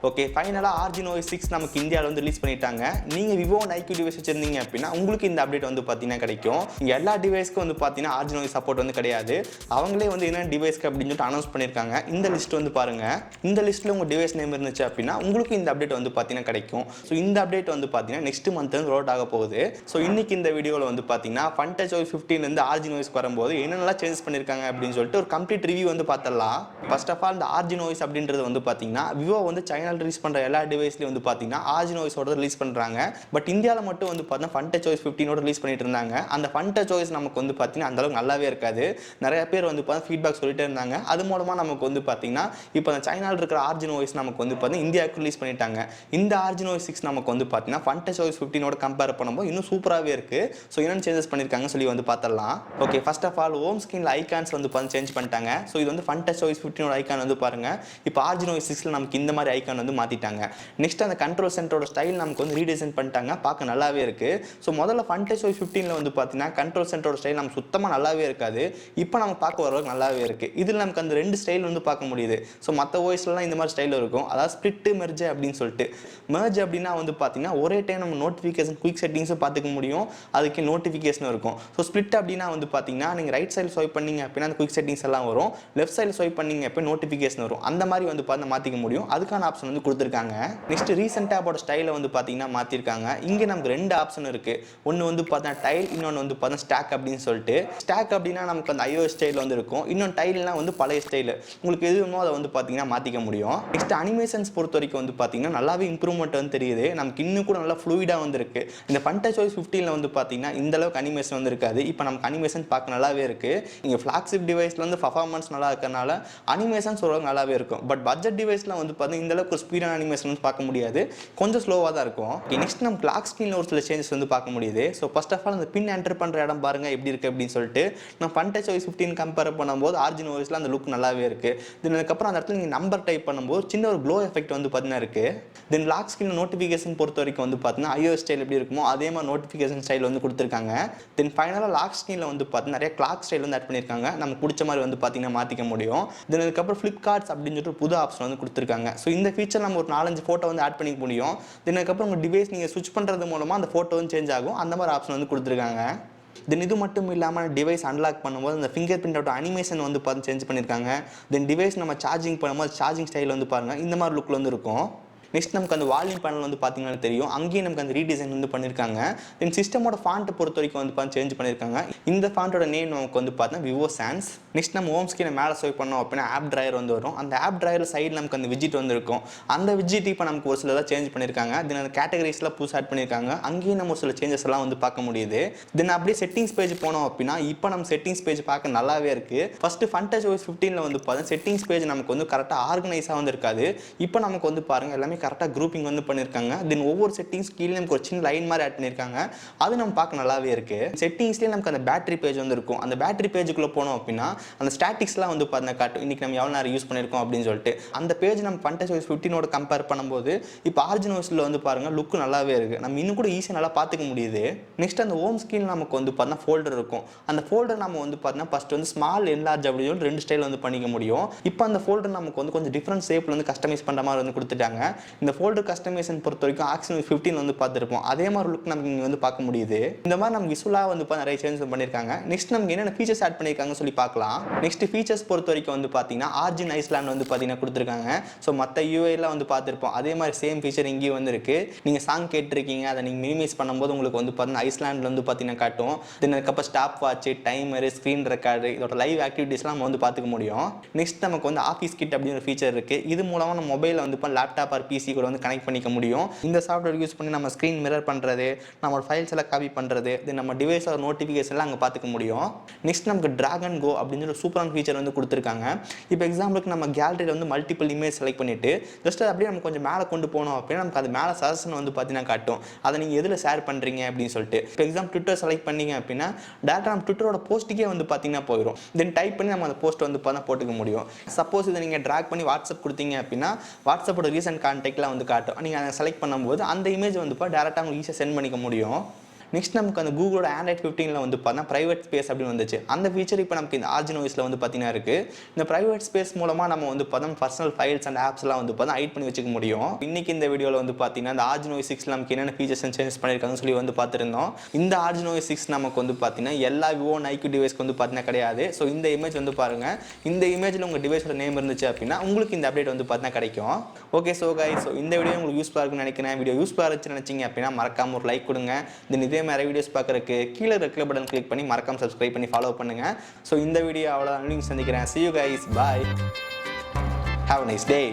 Okay, ஃபைனலாக origin OS 6 நமக்கு இந்தியாவில் வந்து ரிலீஸ் பண்ணிட்டாங்க. நீங்கள் விவோ அண்ட் ஐக்யூ டிவைஸ் வச்சிருந்தீங்க அப்படின்னா உங்களுக்கு இந்த அப்டேட் வந்து பார்த்தீங்கன்னா கிடைக்கும். இங்கே எல்லா டிவைஸ்க்கும் வந்து பார்த்தீங்கன்னா ஆர்ஜின் OS சப்போர்ட் வந்து கிடையாது. அவங்களே வந்து என்ன டிவைஸ்க்கு அப்படின்னு சொல்லிட்டு அனௌன்ஸ் பண்ணியிருக்காங்க. இந்த லிஸ்ட் வந்து பாருங்கள். இந்த லிஸ்ட்டில் உங்கள் டிவைஸ் நேம் இருந்துச்சு அப்படின்னா உங்களுக்கு இந்த அப்டேட் வந்து பார்த்தீங்கன்னா கிடைக்கும். ஸோ இந்த அப்டேட் வந்து பார்த்தீங்கன்னா நெக்ஸ்ட் மந்த் வந்து ரோட் ஆக போகுது. ஸோ இன்னைக்கு இந்த வீடியோவில் வந்து பார்த்தீங்கன்னா ஃபன்டச் OS 15 ஆர்ஜின் OS வரும்போது என்னென்னலாம் சேஞ்சஸ் பண்ணியிருக்காங்க அப்படின்னு சொல்லிட்டு ஒரு கம்ப்ளீட் ரிவ்யூ வந்து பார்த்தலாம். ஃபர்ஸ்ட் ஆஃப் ஆல் இந்த ஆர்ஜின் OS அப்படின்றது வந்து பார்த்தீங்கன்னா விவோ வந்து சைனாவில் ரிலீஸ் பண்ணுற எல்லா டிவைஸ்லையும் வந்து பார்த்தீங்கன்னா ஆர்ஜின் OS ஓட ரிலீஸ் பண்ணுறாங்க. பட் இந்தியாவில் மட்டும் வந்து பார்த்தீங்கன்னா ஃபன்டச் OS 15 ரிலீஸ் பண்ணிட்டு இருந்தாங்க. அந்த ஃபன்டச் OS நமக்கு வந்து பார்த்தீங்கன்னா அந்த அளவுக்கு நல்லாவே இருக்காது. நிறைய பேர் வந்து பார்த்தீங்கன்னா ஃபீட்பேக் சொல்லிட்டே இருந்தாங்க. அது மூலமாக நமக்கு வந்து பார்த்தீங்கன்னா இப்போ அந்த சைனாவில் இருக்கிற ஆர்ஜின் OS நமக்கு வந்து பார்த்தீங்கன்னா இந்தியாவுக்கு ரிலீஸ் பண்ணிட்டாங்க. இந்த ஆர்ஜின் OS 6 நமக்கு வந்து பார்த்தீங்கன்னா ஃபன்டச் OS 15 கம்பேர் பண்ணும்போது இன்னும் சூப்பராகவே இருக்குது. ஸோ என்னென்ன சேஞ்சஸ் பண்ணியிருக்காங்க சொல்லி வந்து பார்த்தலாம். Okay, first of all home ஸ்க்ரீனில் ஐகான்ஸ் வந்து பார்த்து சேஞ்ச் பண்ணிட்டாங்க. ஸோ இது வந்து ஃபன்டச் OS 15 ஐகான் வந்து பாருங்கள். இப்போ ஆர்ஜின் OS 6 நமக்கு இந்த மாதிரி ஐகான் வந்து மாற்றிட்டாங்க. நெக்ஸ்ட் அந்த கண்ட்ரோல் சென்டரோட ஸ்டைல் நமக்கு வந்து ரீடிசைன் பண்ணிட்டாங்க. பார்க்க நல்லாவே இருக்குது. ஸோ முதல்ல ஃபன்டச் OS 15 வந்து பார்த்தீங்கன்னா கண்ட்ரோல் சென்டரோட ஸ்டைல் நமக்கு சுத்தமாக நல்லாவே இருக்காது. இப்போ நம்ம பார்க்க வரவங்க நல்லாவே இருக்குது. இதில் நமக்கு அந்த ரெண்டு ஸ்டைல் வந்து பார்க்க முடியுது. ஸோ மற்ற ஓஎஸ்லாம் இந்த மாதிரி ஸ்டைல் இருக்கும். அதாவது ஸ்பிளிட் மெர்ஜ் அப்படின்னு சொல்லிட்டு. மெர்ஜ் அப்படின்னா வந்து பார்த்தீங்கன்னா ஒரே டைம் நம்ம நோட்டிஃபிகேஷன் குயிக் செட்டிங்ஸும் பார்த்துக்க முடியும். அதுக்கு நோட்டிஃபிகேஷன் இருக்கும். ஸோ ஸ்பிளிட் அப்படின்னா வந்து பார்த்தீங்கன்னா நீங்கள் ரைட் சைடு ஸ்வைப் பண்ணீங்க அப்படின்னா அந்த குயிக் செட்டிங்ஸ் எல்லாம் வரும். லெஃப்ட் சைடு ஸ்வைப் பண்ணீங்க அப்போ நோட்டிஃபிகேஷன் வரும். அந்த மாதிரி வந்து பார்த்து மாற்றிக்க முடியும். அதுக்கான ஆப்ஷன் வந்து கொடுத்துருக்காங்க. நெக்ஸ்ட் ரீசெண்ட் ஆப்போட ஸ்டைலை வந்து பார்த்தீங்கன்னா மாற்றிருக்காங்க. இங்கே நமக்கு ரெண்டு ஆப்ஷன் இருக்குது. ஒன்று வந்து பார்த்தீங்கன்னா டைல், இன்னொன்று வந்து பார்த்தீங்கன்னா ஸ்டாக் அப்படின்னு சொல்லிட்டு. ஸ்டாக் அப்படின்னா நமக்கு அந்த iOS ஸ்டைல் வந்து இருக்கும். இன்னொன்று டைல்னா வந்து பழைய ஸ்டைல். உங்களுக்கு எது வேணுமோ அதை வந்து பார்த்தீங்கன்னா மாற்றிக்க முடியும். நெக்ஸ்ட் அனிமேஷன்ஸ் பொறுத்த வரைக்கும் வந்து பார்த்தீங்கன்னா நல்லாவே இம்ப்ரூவ்மெண்ட் வந்து தெரியுது. நமக்கு இன்னும் கூட நல்லா ஃப்ளூயிடாக வந்துருக்கு. இந்த ஃபன்டச் OS 15 வந்து பார்த்தீங்கன்னா இந்த அளவுக்கு அனிமேஷன் வந்து இருக்காது. இப்போ நமக்கு அனிமேஷன் பார்க்க நல்லாவே இருக்குது. இங்கே ஃப்ளாக்ஷிப் டிவைஸில் வந்து பர்ஃபார்மன்ஸ் நல்லா இருக்கிறனால அனிமேஷன்ஸ் ஓரளவுக்கு நல்லாவே இருக்கும். பட் பட்ஜெட் டிவைஸில் வந்து பார்த்தீங்கன்னா இந்த அளவுக்கு ஒரு ஸ்பீடான அனிமேஷன் வந்து பார்க்க முடியாது. கொஞ்சம் ஸ்லோவாக தான் இருக்கும். நெக்ஸ்ட் நம்ம லாக் ஸ்க்ரீனில் ஒரு சில சேஞ்சஸ் வந்து பார்க்க முடியுது. ஸோ ஃபர்ஸ்ட் ஆஃப் ஆல் அந்த பின் என்டர் பண்ணுற இடம் பாருங்க எப்படி இருக்குது அப்படின்னு சொல்லிட்டு. நம்ம ஃபன்டச் OS 15 கம்பேர் பண்ணும்போது ஆர்ஜின் OSல அந்த லுக் நல்லாவே இருக்குது. தென் அதுக்கப்புறம் அந்த இடத்துல நீங்கள் நம்பர் டைப் பண்ணும்போது சின்ன ஒரு க்ளோ எஃபெக்ட் வந்து பார்த்தீங்கன்னா இருக்குது. தென் லாக் ஸ்க்ரீன் நோட்டிஃபிகேஷன் பொறுத்த வரைக்கும் வந்து பார்த்தீங்கன்னா iOS ஸ்டைல் எப்படி இருக்குமோ அதே மாதிரி நோட்டிஃபிகேஷன் ஸ்டைல் வந்து கொடுத்துருக்காங்க. தென் ஃபைனலாக லாக் ஸ்க்ரீனில் வந்து பார்த்தீங்கன்னா நிறைய கிளாக் ஸ்டைல் வந்து ஆட் பண்ணியிருக்காங்க. நமக்கு பிடிச்ச மாதிரி வந்து பார்த்தீங்கன்னா மாற்றிக்க முடியும். தென் அதுக்கப்புறம் ஃப்ளிப்கார்ட்ஸ் அப்படின்னு சொல்லிட்டு புது ஆப்ஷன் வந்து கொடுத்துருக்காங்க. ஸோ இந்த ஃபீச்சர் நம்ம ஒரு 4-5 ஃபோட்டோ வந்து ஆட் பண்ணிக்க முடியும். தென் அதுக்கப்புறம் உங்கள் டிவைஸ் நீங்கள் ஸ்விட்ச் பண்ணுறது மூலமாக அந்த ஃபோட்டோ வந்து சேஞ்ச் ஆகும். அந்த மாதிரி ஆப்ஷன் வந்து கொடுத்துருக்காங்க. தென் இது மட்டும் இல்லாமல் டிவைஸ் அன்லாக் பண்ணும்போது அந்த ஃபிங்கர் பிரிண்டோட அனிமேஷன் வந்து பார்த்து சேஞ்ச் பண்ணியிருக்காங்க. தென் டிவைஸ் நம்ம சார்ஜிங் பண்ணும்போது சார்ஜிங் ஸ்டைல் வந்து பாருங்கள் இந்த மாதிரி லுக்கில் வந்து இருக்கும். நெக்ஸ்ட் நமக்கு அந்த வால்யூம் பேனல் வந்து பார்த்தீங்கன்னா தெரியும். அங்கேயும் நமக்கு அந்த ரீடிசைன் வந்து பண்ணியிருக்காங்க. தென் சிஸ்டமோட ஃபாண்ட்டை பொறுத்த வரைக்கும் வந்து பார்த்து சேஞ்ச் பண்ணியிருக்காங்க. இந்த ஃபாண்ட்டோட நேம் நமக்கு வந்து பார்த்தீங்கன்னா விவோ சான்ஸ். நெக்ஸ்ட் நம்ம ஹோம் ஸ்க்ரீனை மேலே ஸ்வைப் பண்ணோம் அப்படின்னா ஆப் ட்ராயர் வந்து வரும். அந்த ஆப் ட்ராயர் சைடில் நமக்கு அந்த விஜிட் வந்து இருக்கும். அந்த விஜிட் இப்போ நமக்கு ஒரு சிலதாக சேஞ்ச் பண்ணியிருக்காங்க. தென் அந்த கேட்டகரிஸ்லாம் புதுசாக ஆட் பண்ணியிருக்காங்க. அங்கேயும் நம்ம ஒரு சில சேஞ்சஸ் எல்லாம் வந்து பார்க்க முடியுது. தென் அப்படியே செட்டிங்ஸ் பேஜ் போனோம் அப்படின்னா இப்போ நம்ம செட்டிங்ஸ் பேஜ் பார்க்க நல்லாவே இருக்குது. ஃபஸ்ட்டு ஃபன்டச் OS 15 வந்து பார்த்தீங்கன்னா செட்டிங்ஸ் பேஜ் நமக்கு வந்து கரெக்டாக ஆர்கனைஸாக வந்து இருக்காது. இப்போ நமக்கு வந்து பாருங்கள் எல்லாமே கரெக்டாக குரூப்பிங் வந்து பண்ணியிருக்காங்க. தென் ஒவ்வொரு செட்டிங்ஸ் கீழே நமக்கு ஒரு சின்ன லைன் மாதிரி ஆட் பண்ணியிருக்காங்க. அது நம்ம பார்க்க நல்லாவே இருக்குது. செட்டிங்ஸ்லேயே நமக்கு அந்த பேட்டரி பேஜ் வந்து இருக்கும். அந்த பேட்டரி பேஜுக்குள்ளே போனோம் அப்படின்னா அந்த ஸ்டாட்டிக்ஸ்லாம் வந்து பார்த்தீங்கன்னா காட்டும். இன்றைக்கி நம்ம எவ்வளோ நேரம் யூஸ் பண்ணியிருக்கோம் அப்படின்னு சொல்லிட்டு. அந்த பேஜ் நம்ம ஃபன்டச் OS 15 கம்பேர் பண்ணும்போது இப்போ ஆர்ஜின் OSல வந்து பாருங்கள் லுக் நல்லாவே இருக்குது. நம்ம இன்னும் கூட ஈஸியாக நல்லா பார்த்துக்க முடியுது. நெக்ஸ்ட் அந்த ஹோம் ஸ்க்ரீன் நமக்கு வந்து பார்த்தீங்கன்னா ஃபோல்டர் இருக்கும். அந்த ஃபோல்டர் நம்ம வந்து பார்த்தீங்கன்னா ஃபஸ்ட் வந்து ஸ்மால் என்லார்ஜ் அப்படின்னு சொல்லி ரெண்டு ஸ்டைல் வந்து பண்ணிக்க முடியும். இப்போ அந்த ஃபோல்டர் நமக்கு வந்து கொஞ்சம் டிஃப்ரெண்ட் ஷேப்பில் வந்து கஸ்டமைஸ் பண்ணுற மாதிரி வந்து கொடுத்துட்டாங்க. இந்த ஃபோல்டர் கஸ்டமைசேஷன் பொறுத்த வரைக்கும் ஆக்ஷன் 15 வந்து பார்த்துருப்போம். அதே மாதிரி லுக் நமக்கு இங்கே வந்து பார்க்க முடியுது. இந்த மாதிரி நம்ம விசுவலாக வந்து நிறைய சேஞ்சஸ் பண்ணியிருக்காங்க. நெக்ஸ்ட் நமக்கு என்னென்ன ஃபீச்சர்ஸ் ஆட் பண்ணியிருக்காங்க சொல்லி பார்க்கலாம். நெக்ஸ்ட் ஃபீச்சர்ஸ் பொறுத்த வரைக்கும் வந்து பார்த்தீங்கன்னா ஆர்ஜின் ஐஸ்லாண்ட் வந்து பார்த்தீங்கன்னா கொடுத்துருக்காங்க. ஸோ மற்ற யூஏலாம் வந்து பார்த்துருப்போம். அதே மாதிரி சேம் ஃபீச்சர் இங்கேயும் வந்து இருக்குது. நீங்கள் சாங் கேட்டிருக்கீங்க, அதை நீங்கள் மினிமைஸ் பண்ணும்போது உங்களுக்கு வந்து பார்த்தீங்கன்னா ஐஸ்லாண்டில் வந்து பார்த்தீங்கன்னா காட்டும். தென் அதுக்கப்புறம் stop watch, timer, screen record, இதோட லைவ் ஆக்டிவிட்டீஸ்லாம் நம்ம வந்து பார்த்துக்க முடியும். நெக்ஸ்ட் நமக்கு வந்து ஆஃபீஸ் கிட் அப்படின்னு ஒரு ஃபீச்சர் இருக்குது. இது மூலமாக நம்ம மொபைலில் வந்து லேப்டாப் ஆர் பிசி கூட வந்து கனெக்ட் பண்ணிக்க முடியும். இந்த சாஃப்ட்வேர் யூஸ் பண்ணி நம்ம ஸ்க்ரீன் மிரர் பண்ணுறது, நம்ம ஃபைல்ஸ் எல்லாம் காப்பி பண்ணுறது, தென் நம்ம டிவைஸ் ஒரு நோட்டிஃபிகேஷன்லாம் அங்கே பார்த்துக்க முடியும். நெக்ஸ்ட் நமக்கு ட்ராக் அண்ட் கோ அப்படின்னு ஒரு சூப்பரான ஃபீச்சர் வந்து கொடுத்துருக்காங்க. இப்போ எக்ஸாம்பிளுக்கு நம்ம கேலரியில் வந்து மல்டிபிள் இமேஜ் செலக்ட் பண்ணிவிட்டு ஜஸ்ட் அப்படியே நம்ம கொஞ்சம் மேலே கொண்டு போனோம் அப்படின்னா நமக்கு அது மேலே சஜஷன் வந்து பார்த்தீங்கன்னா காட்டும். அதை நீங்கள் எதில் ஷேர் பண்ணுறீங்க அப்படின்னு சொல்லிட்டு. இப்போ எக்ஸாம்பிள் ட்விட்டர் செலக்ட் பண்ணீங்க அப்படின்னா டேரக்டாக நம்ம ட்விட்டரோட போஸ்ட்டுக்கே வந்து பார்த்தீங்கன்னா போயிடும். தென் டைப் பண்ணி நம்ம அந்த போஸ்ட் வந்து போட்டுக்க முடியும். சப்போஸ் இதை நீங்கள் ட்ராக் பண்ணி வாட்ஸ்அப் கொடுத்தீங்க அப்படின்னா வாட்ஸ்அப்போட ரீசன்ட் கான்டாக்ட்லாம் வந்து காட்டும். நீங்கள் அதை செலக்ட் பண்ணும்போது அந்த இமேஜ் வந்து டேரெக்டாக உங்களுக்கு ஈஸியாக சென்ட் பண்ணிக்க முடியும். நெக்ஸ்ட் நமக்கு அந்த கூகுளோட Android 15ல வந்து பார்த்தீங்கன்னா ப்ரைவேட் ஸ்பேஸ் அப்படின்னு வந்துச்சு. அந்த ஃபீச்சர் இப்போ நமக்கு இந்த ஆர்ஜின் ஓஎஸ்ல வந்து பார்த்தீங்கன்னா இருக்கு. இந்த ப்ரைவேட் ஸ்பேஸ் மூலமாக நம்ம வந்து பார்த்தோம் பர்சனல் ஃபைல்ஸ் அண்ட் ஆப்ஸ்லாம் வந்து பார்த்தா ஹைட் பண்ணி வச்சுக்க முடியும். இன்னைக்கு இந்த வீடியோவில் வந்து பார்த்தீங்கன்னா இந்த ஆர்ஜின் ஓஎஸ் 6 நமக்கு என்னென்ன ஃபீச்சர்ஸ் சேஞ்சஸ் பண்ணியிருக்காங்கன்னு சொல்லி வந்து பார்த்துருந்தோம். இந்த ஆர்ஜின் ஓஎஸ் 6 நமக்கு வந்து பார்த்தீங்கன்னா எல்லா விவோ and IQ டிவைஸ்க்கு வந்து பார்த்தீங்கன்னா கிடையாது. ஸோ இந்த இமேஜ் வந்து பாருங்க. இந்த இமேஜில் உங்கள் டிவைஸோட நேம் இருந்துச்சு அப்படின்னா உங்களுக்கு இந்த அப்டேட் வந்து பார்த்தீங்கன்னா கிடைக்கும். ஓகே ஸோ கைஸ், ஸோ இந்த வீடியோ உங்களுக்கு யூஸ்ஃபுல்லாக இருக்குன்னு நினைக்கிறேன். வீடியோ யூஸ்ஃபுல்லாக இருந்துச்சு நினைச்சிங்க அப்படின்னா மறக்காம ஒரு லைக் கொடுங்க. இதே மாதிரி வீடியோஸ் பார்க்குறதுக்கு கீழே ரெட் பட்டன் கிளிக் பண்ணி மறக்காம சப்ஸ்கிரைப் பண்ணி ஃபாலோ பண்ணுங்க. ஸோ இந்த வீடியோ அவ்வளோதான், சந்திக்கிறேன். See you guys, bye, have a nice day.